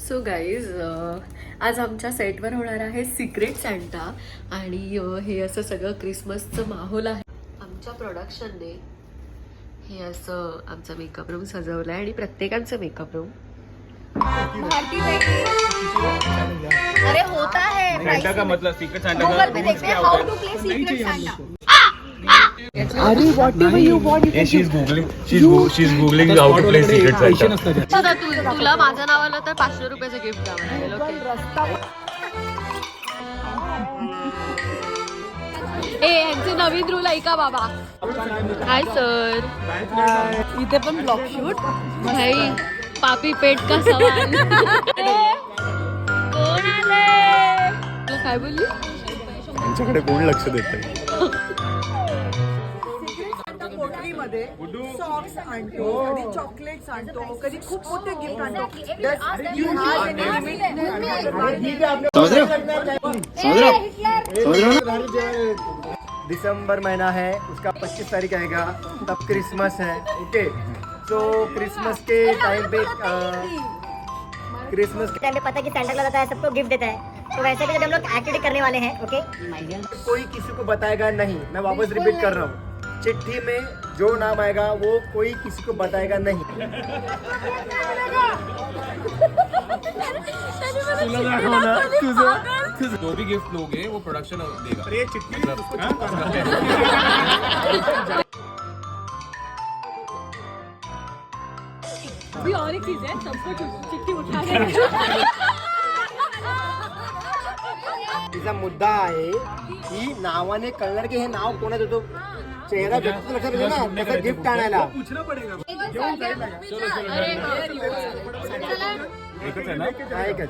So guys आज आमच्या सेटवर होणार आहे सिक्रेट सॅन्टा आणि हे असं सगळं क्रिसमसचं माहोल आहे. आमच्या प्रोडक्शनने हे असं आमचा मेकअप रूम सजवलं आहे आणि प्रत्येकांचं मेकअप रूम अरे होता है सैंटा का मतलब सीक्रेट सैंटा का रूल्स क्या होता है? Ari, whatever you want, you can she's googling how to play secret Santa. तुला माझं नाव आलं तर 500 रुपयाचं गिफ्ट द्यावं लागेल. यांचे नवीन रूल ऐका बाबा. Hi sir. इथे पण ब्लॉग शूट. भाई पापी पेट का सवाल. कोण आले? काय बोलली? त्यांच्याकडे कोण लक्ष देत नाही. मध्ये सॉक्स आणतो, कधी चॉकलेट्स आणतो, कधी खूप मोठे गिफ्ट आणतो. दिसंबर महीना है, उसका 25 तारीख आएगा, तब क्रिसमस है. ओके, तो क्रिसमस के टाइम पे पता है कि सैंटा क्लॉज आता है, सबको गिफ्ट देता है. तो वैसे भी जब हम लोग एक्टिविटी करने वाले हैं, ओके, कोई किसी को बताएगा नहीं. मैं वापस रिपीट कर रहा हूँ, चिट्ठी में जो नाम आएगा वो कोई किसी को बताएगा नहीं. जो भी गिफ्ट लोगे वो प्रोडक्शन देगा. ये चिट्ठी और एक चीज है, सबको चिट्ठी उठा के तिचा मुद्दा आहे की नावाने कळणार की हे नाव कोणाचं होतो. चेहरा व्यक्त लक्षात येतो ना, त्याचं गिफ्ट आणायला. एकच आहे ना. हा, एकच.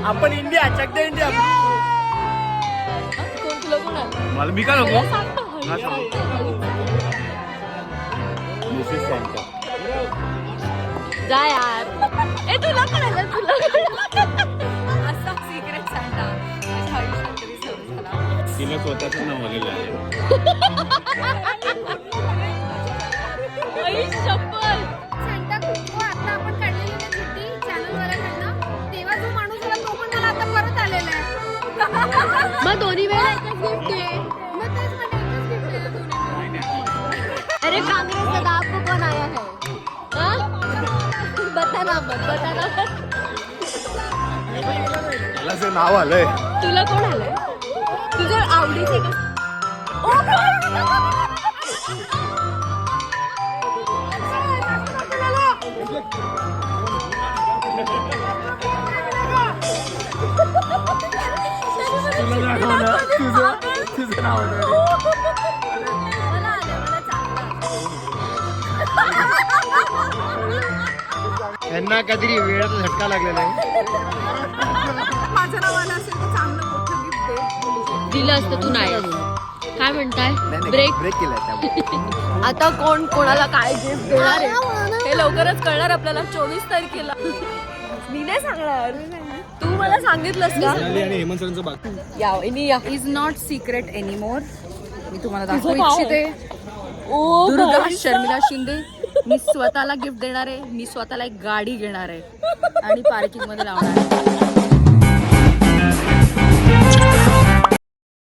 आपण इंडिया, चक दे इंडिया. मला मी का नको. जा यार. ए तुला कळलं, तुला असा सिक्रेट सॅन्टा माझ्या आयुष्यात कधी सुरू झाला. तिला स्वतःच नाव आलेलं आहे. आई शपथ. सॅन्टा को आता आपण काढलेली ना चिठ्ठी चॅनलवाल्याकडनं, तेव्हा जो माणूस आला तो पण मला आता परत आलेला आहे. मग दोन्ही वेळा एकच गिफ्ट आहे. मग तेच मला एकच गिफ्ट दिलं दोन्ही. अरे कांग्रेस दादा आपको कौन आया है? हाँ? बताना मत, बताना मत. मला जे नाव आलंय तुला कोण आलंय? तुझ्या आवडीचे का? तुझं नाव त्यांना काहीतरी वेळाचा झटका लागलेला आहे. माझं नाव आलं असेल तर चांगलं मोठं गिफ्ट दे. दिलं असतं तू नाही. काय म्हणताय? ब्रेक. ब्रेक केलाय. आता कोण कोणाला काय गिफ्ट देणार आहे हे लवकरच कळणार आपल्याला 24 तारखेला. मी नाही सांगणार. तू मला सांगितलंस का? आणि हेमंत सरांचं बाकी. या वहिनी या. Is not secret anymore. मी तुम्हाला तुझं दाखवू नाव इच्छिते. ओ दुर्गा भाई. शर्मिला शिंदे. मी स्वतःला गिफ्ट देणार आहे. मी स्वतःला एक गाडी घेणार आहे आणि पार्किंग मध्ये लावणार आहे.